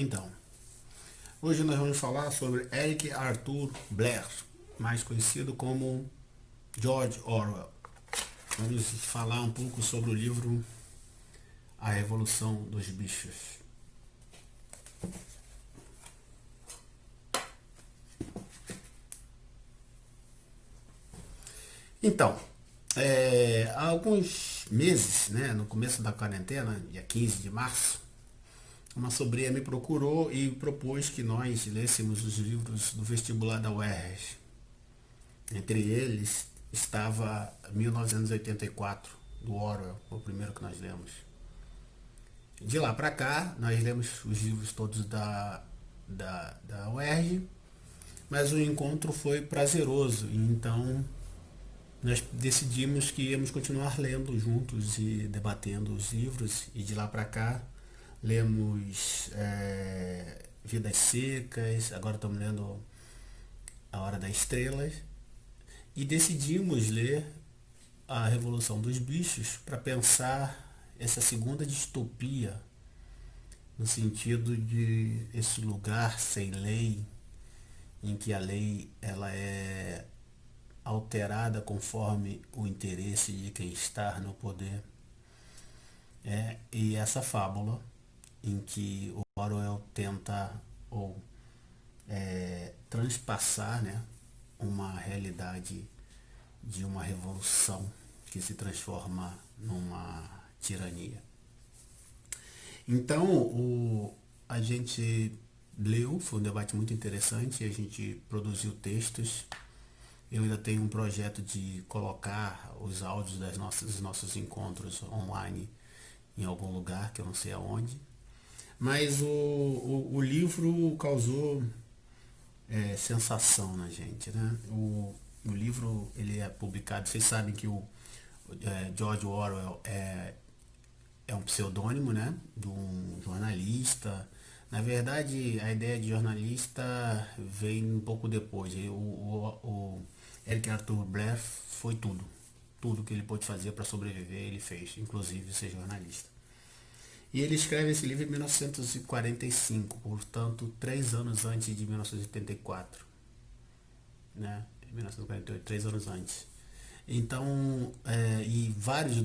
Então, hoje nós vamos falar sobre Eric Arthur Blair, mais conhecido como George Orwell. Vamos falar um pouco sobre o livro A Revolução dos Bichos. Então, há alguns meses, né, no começo da quarentena, dia 15 de março, uma sobrinha me procurou e propôs que nós lêssemos os livros do vestibular da UERJ. Entre eles estava 1984, do Orwell, o primeiro que nós lemos. De lá para cá, nós lemos os livros todos da UERJ, mas o encontro foi prazeroso, e então nós decidimos que íamos continuar lendo juntos e debatendo os livros, e de lá para cá lemos Vidas Secas, agora estamos lendo A Hora das Estrelas, e decidimos ler A Revolução dos Bichos para pensar essa segunda distopia, no sentido de esse lugar sem lei, em que a lei ela é alterada conforme o interesse de quem está no poder. E essa fábula em que o Orwell tenta ou transpassar, né, uma realidade de uma revolução que se transforma numa tirania. Então, a gente leu, foi um debate muito interessante, a gente produziu textos. Eu ainda tenho um projeto de colocar os áudios dos nossos encontros online em algum lugar, que eu não sei aonde. Mas o livro causou sensação na gente, né? O livro ele é publicado, vocês sabem que o George Orwell é um pseudônimo, né, de um jornalista. Na verdade, a ideia de jornalista vem um pouco depois. O Eric Arthur Blair foi tudo. Tudo que ele pôde fazer para sobreviver, ele fez, inclusive ser jornalista. E ele escreve esse livro em 1945, portanto, 3 anos antes de 1984. Né? 1948, 3 anos antes. Então, e vários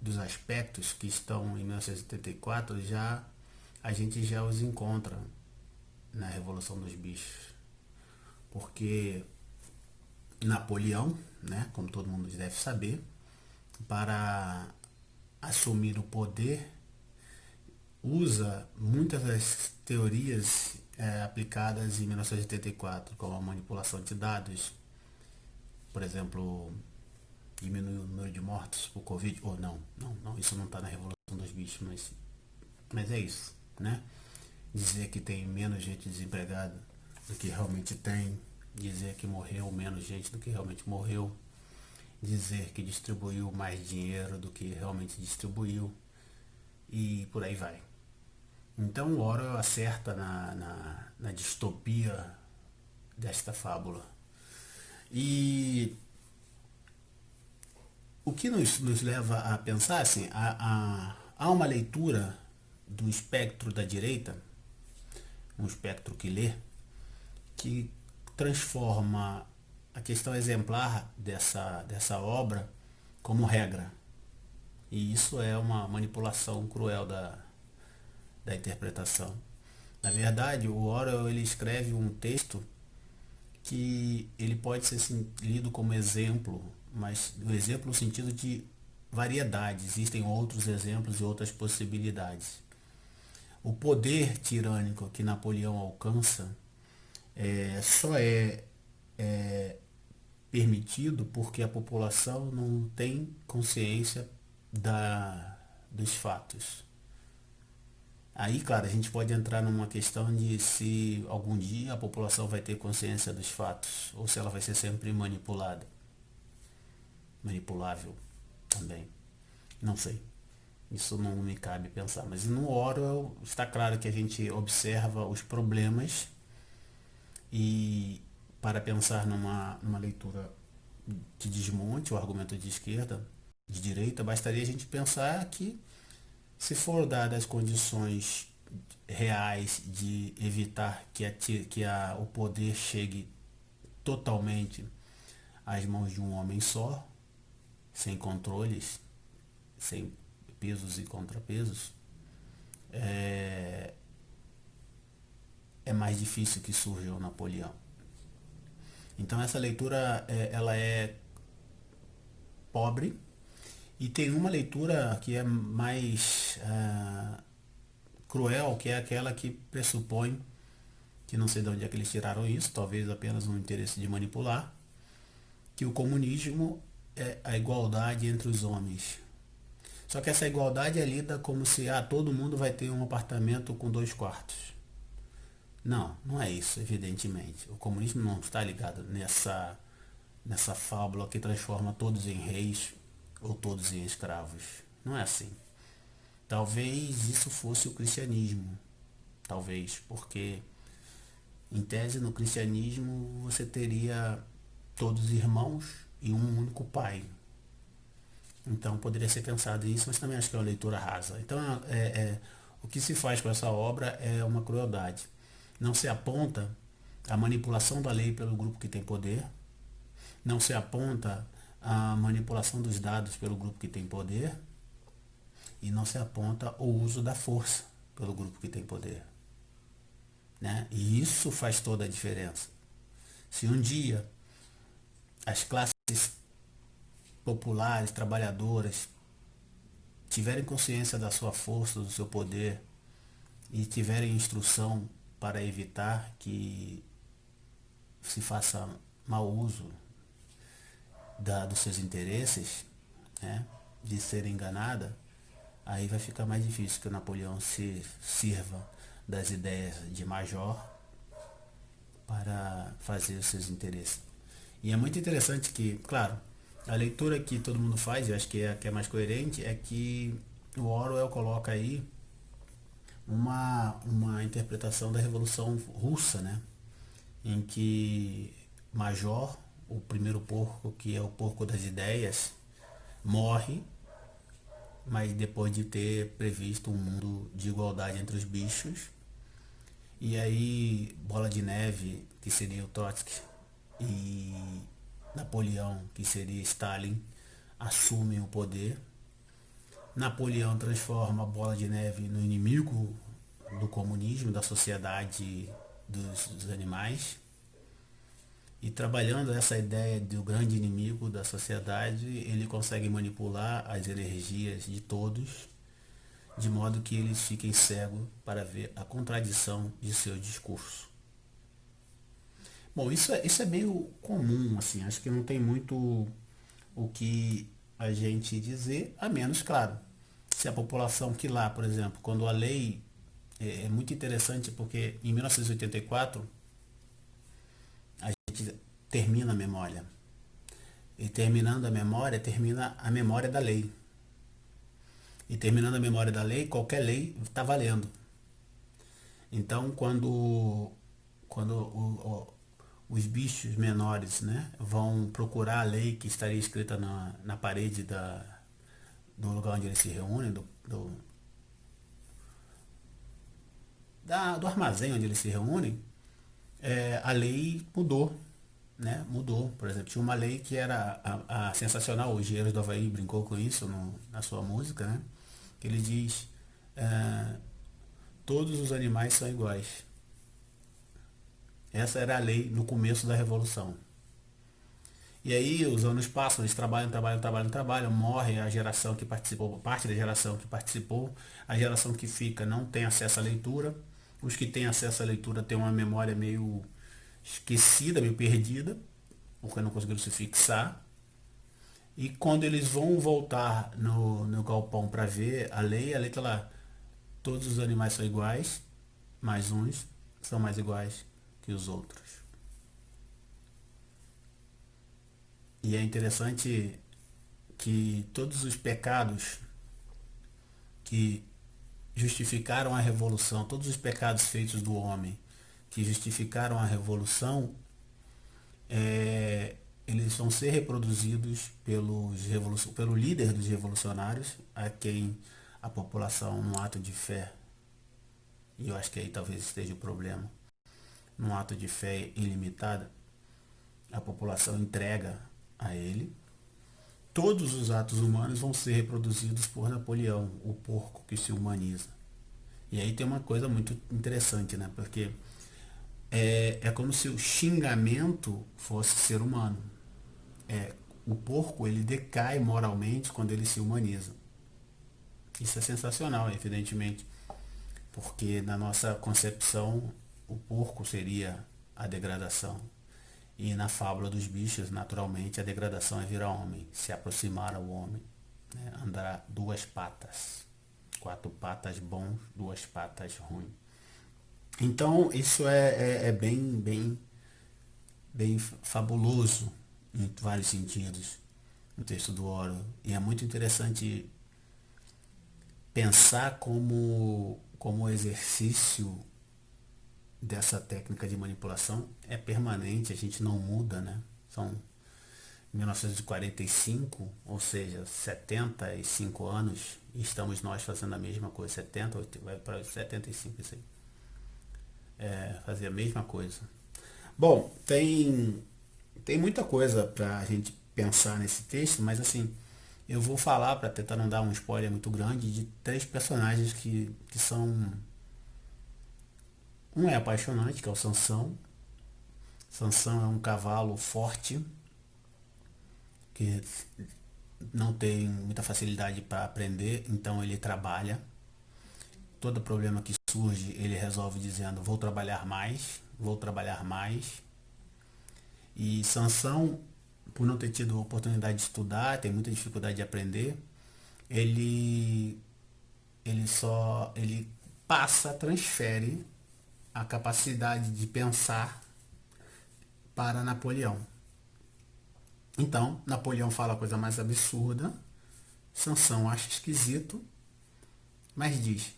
dos aspectos que estão em 1974 a gente já os encontra na Revolução dos Bichos. Porque Napoleão, né, como todo mundo deve saber, para assumir o poder, usa muitas das teorias aplicadas em 1984, como a manipulação de dados, por exemplo, diminuir o número de mortos por Covid, ou não, isso não está na Revolução dos Bichos, mas é isso, né? Dizer que tem menos gente desempregada do que realmente tem, dizer que morreu menos gente do que realmente morreu, dizer que distribuiu mais dinheiro do que realmente distribuiu, e por aí vai. Então o Orwell acerta na distopia desta fábula. E o que nos leva a pensar assim, há uma leitura do espectro da direita, um espectro que lê, que transforma a questão exemplar dessa obra como regra. E isso é uma manipulação cruel da interpretação. Na verdade, o Orwell ele escreve um texto que ele pode ser assim, lido como exemplo, mas o exemplo no sentido de variedade. Existem outros exemplos e outras possibilidades. O poder tirânico que Napoleão alcança só é permitido porque a população não tem consciência dos fatos. Aí, claro, a gente pode entrar numa questão de se algum dia a população vai ter consciência dos fatos, ou se ela vai ser sempre manipulada. Manipulável também. Não sei. Isso não me cabe pensar. Mas no Orwell está claro que a gente observa os problemas e para pensar numa leitura que desmonte o argumento de esquerda, de direita, bastaria a gente pensar que se for dadas as condições reais de evitar o poder chegue totalmente às mãos de um homem só, sem controles, sem pesos e contrapesos, é mais difícil que surja o Napoleão. Então essa leitura ela é pobre, e tem uma leitura que é mais cruel, que é aquela que pressupõe, que não sei de onde é que eles tiraram isso, talvez apenas um interesse de manipular, que o comunismo é a igualdade entre os homens. Só que essa igualdade é lida como se todo mundo vai ter um apartamento com 2 quartos. Não, não é isso, evidentemente. O comunismo não está ligado nessa fábula que transforma todos em reis ou todos em escravos. Não é assim. Talvez isso fosse o cristianismo. Talvez, porque em tese no cristianismo você teria todos irmãos e um único pai. Então poderia ser pensado isso, mas também acho que é uma leitura rasa. Então o que se faz com essa obra é uma crueldade. Não se aponta a manipulação da lei pelo grupo que tem poder, não se aponta a manipulação dos dados pelo grupo que tem poder, e não se aponta o uso da força pelo grupo que tem poder. Né? E isso faz toda a diferença. Se um dia as classes populares, trabalhadoras, tiverem consciência da sua força, do seu poder, e tiverem instrução para evitar que se faça mau uso dos seus interesses, né, de ser enganada, aí vai ficar mais difícil que o Napoleão se sirva das ideias de major para fazer os seus interesses. E é muito interessante que, claro, a leitura que todo mundo faz, eu acho que é a que é mais coerente, é que o Orwell coloca aí uma interpretação da Revolução Russa, né? Em que Major, o primeiro porco, que é o porco das ideias, morre, mas depois de ter previsto um mundo de igualdade entre os bichos. E aí Bola de Neve, que seria o Trotsky, e Napoleão, que seria Stalin, assumem o poder. Napoleão transforma a Bola de Neve no inimigo do comunismo, da sociedade dos animais. E trabalhando essa ideia do grande inimigo da sociedade, ele consegue manipular as energias de todos, de modo que eles fiquem cegos para ver a contradição de seu discurso. Bom, isso é meio comum, assim, acho que não tem muito o que a gente dizer, a menos, claro, se a população que lá, por exemplo, quando a lei é muito interessante porque em 1984 a gente termina a memória. E terminando a memória, termina a memória da lei. E terminando a memória da lei, qualquer lei está valendo. Então, quando os bichos menores, né, vão procurar a lei que estaria escrita na parede do lugar onde eles se reúnem, do armazém onde eles se reúnem, a lei mudou. Né, mudou. Por exemplo, tinha uma lei que era a sensacional, o Engenheiros do Havaí brincou com isso na sua música, né? Que ele diz, todos os animais são iguais. Essa era a lei no começo da Revolução. E aí os anos passam, eles trabalham, morre a geração que participou, parte da geração que participou, a geração que fica não tem acesso à leitura, os que têm acesso à leitura têm uma memória meio esquecida, meio perdida, porque não conseguiram se fixar. E quando eles vão voltar no galpão para ver a lei está lá, todos os animais são iguais, mas uns são mais iguais que os outros. E é interessante que todos os pecados que justificaram a revolução, todos os pecados feitos do homem que justificaram a revolução, eles vão ser reproduzidos pelo líder dos revolucionários, a quem a população, num ato de fé, e eu acho que aí talvez esteja o problema, num ato de fé ilimitada, a população entrega a ele. Todos os atos humanos vão ser reproduzidos por Napoleão, o porco que se humaniza. E aí tem uma coisa muito interessante, né? Porque é como se o xingamento fosse ser humano. O porco, ele decai moralmente quando ele se humaniza. Isso é sensacional, evidentemente, porque na nossa concepção o porco seria a degradação. E na fábula dos bichos, naturalmente, a degradação é virar homem, se aproximar ao homem, né? Andar duas patas. Quatro patas bons, duas patas ruins. Então, isso é bem fabuloso em vários sentidos no texto do Orwell. E é muito interessante pensar como o exercício dessa técnica de manipulação é permanente, a gente não muda, né? São 1945, ou seja, 75 anos, e estamos nós fazendo a mesma coisa. 70, vai para 75 isso aí. Fazer a mesma coisa. Bom, tem muita coisa para a gente pensar nesse texto, mas assim, eu vou falar, para tentar não dar um spoiler muito grande, de três personagens que são. Um é apaixonante, que é o Sansão. Sansão é um cavalo forte, que não tem muita facilidade para aprender, então ele trabalha. Todo problema que surge, ele resolve dizendo: vou trabalhar mais, vou trabalhar mais. E Sansão, por não ter tido oportunidade de estudar, tem muita dificuldade de aprender, ele ele passa, transfere a capacidade de pensar para Napoleão. Então, Napoleão fala a coisa mais absurda, Sansão acha esquisito, mas diz: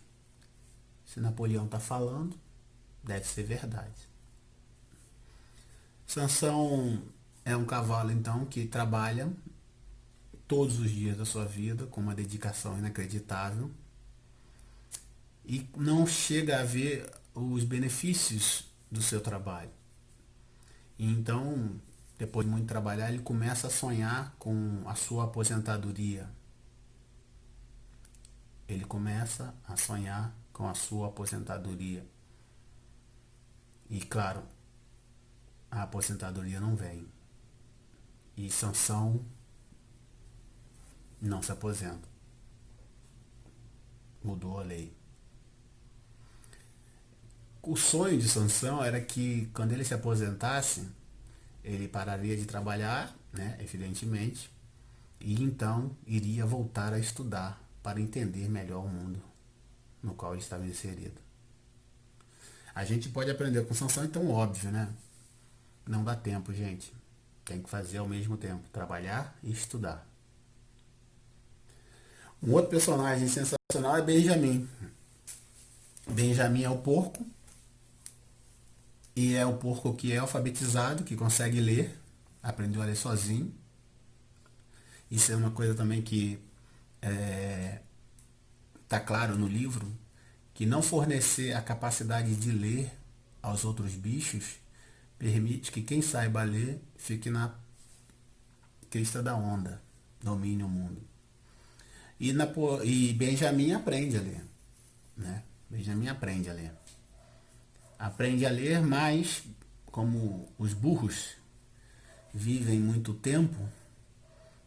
se Napoleão está falando, deve ser verdade. Sansão é um cavalo, então, que trabalha todos os dias da sua vida com uma dedicação inacreditável e não chega a ver os benefícios do seu trabalho. E então, depois de muito trabalhar, ele começa a sonhar com a sua aposentadoria. Ele começa a sonhar com a sua aposentadoria. E claro, a aposentadoria não vem. E Sansão não se aposenta. Mudou a lei. O sonho de Sansão era que quando ele se aposentasse, ele pararia de trabalhar, né, evidentemente, e então iria voltar a estudar para entender melhor o mundo no qual ele estava inserido. A gente pode aprender com Sansão, então óbvio, né? Não dá tempo, gente. Tem que fazer ao mesmo tempo, trabalhar e estudar. Um outro personagem sensacional é Benjamin. Benjamin é o porco, e é o porco que é alfabetizado, que consegue ler, aprendeu a ler sozinho. Isso é uma coisa também que está claro no livro, que não fornecer a capacidade de ler aos outros bichos permite que quem saiba ler fique na crista da onda, domine o mundo. E Benjamin aprende a ler, né? Benjamin aprende a ler. Aprende a ler, mas como os burros vivem muito tempo,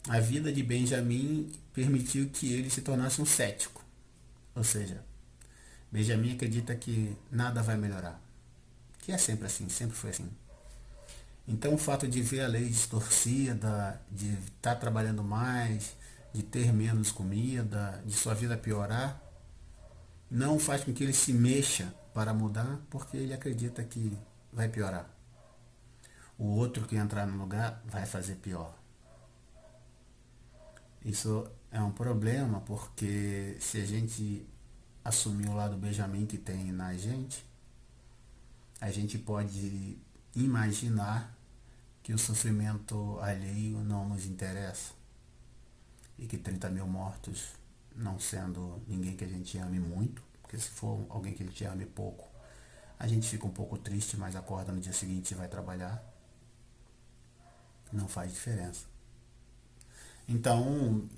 a vida de Benjamin permitiu que ele se tornasse um cético. Ou seja, Benjamin acredita que nada vai melhorar. Que é sempre assim, sempre foi assim. Então o fato de ver a lei distorcida, de estar trabalhando mais, de ter menos comida, de sua vida piorar, não faz com que ele se mexa para mudar, porque ele acredita que vai piorar. O outro que entrar no lugar vai fazer pior. Isso é um problema, porque se a gente assumir o lado Benjamin que tem na gente, a gente pode imaginar que o sofrimento alheio não nos interessa e que 30 mil mortos, não sendo ninguém que a gente ame muito, porque porque se for alguém que ele te ame pouco, a gente fica um pouco triste, mas acorda no dia seguinte e vai trabalhar. Não faz diferença. Então,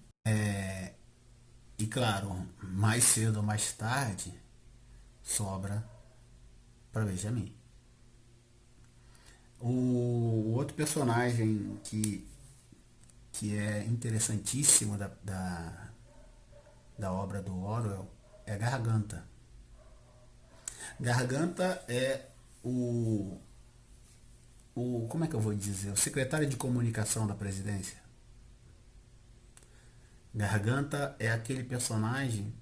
e claro, mais cedo ou mais tarde, sobra para Benjamin. O outro personagem que é interessantíssimo da obra do Orwell é Garganta. Garganta é como é que eu vou dizer? O secretário de comunicação da presidência. Garganta é aquele personagem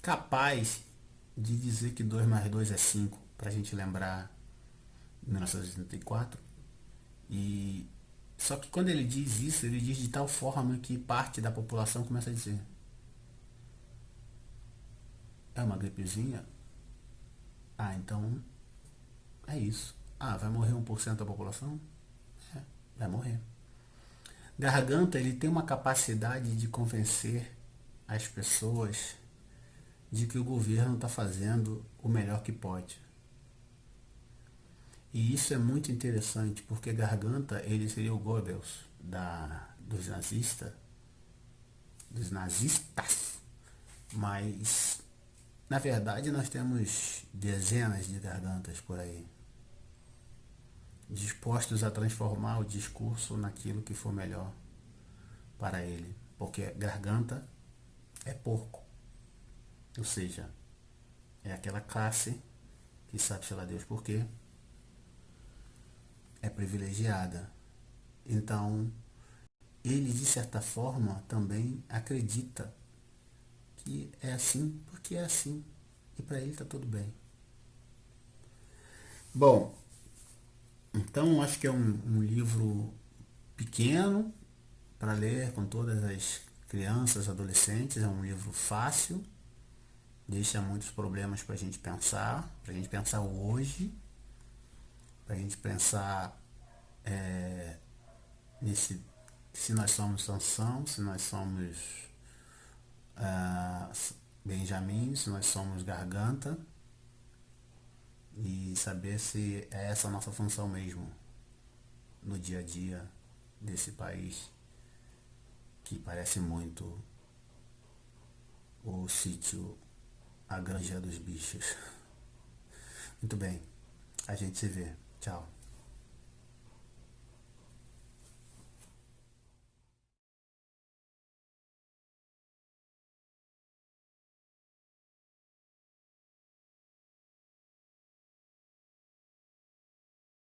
capaz de dizer que 2 mais 2 é 5, pra gente lembrar 1984. E só que quando ele diz isso, ele diz de tal forma que parte da população começa a dizer: é uma gripezinha? Ah, então é isso. Ah, vai morrer 1% da população? É, vai morrer. Garganta, ele tem uma capacidade de convencer as pessoas de que o governo está fazendo o melhor que pode. E isso é muito interessante, porque Garganta, ele seria o Goebbels dos nazistas, mas na verdade nós temos dezenas de Gargantas por aí, dispostos a transformar o discurso naquilo que for melhor para ele, porque Garganta é porco, ou seja, é aquela classe que sabe, sei lá Deus por quê, é privilegiada. Então, ele de certa forma também acredita que é assim porque é assim. E para ele tá tudo bem. Bom, então acho que é um livro pequeno para ler com todas as crianças, adolescentes. É um livro fácil, deixa muitos problemas para a gente pensar hoje, para a gente pensar nesse se nós somos Sansão, se nós somos ah, Benjamin, se nós somos Garganta, e saber se é essa a nossa função mesmo no dia a dia desse país que parece muito o sítio A Granja dos Bichos. Muito bem, a gente se vê. Tchau.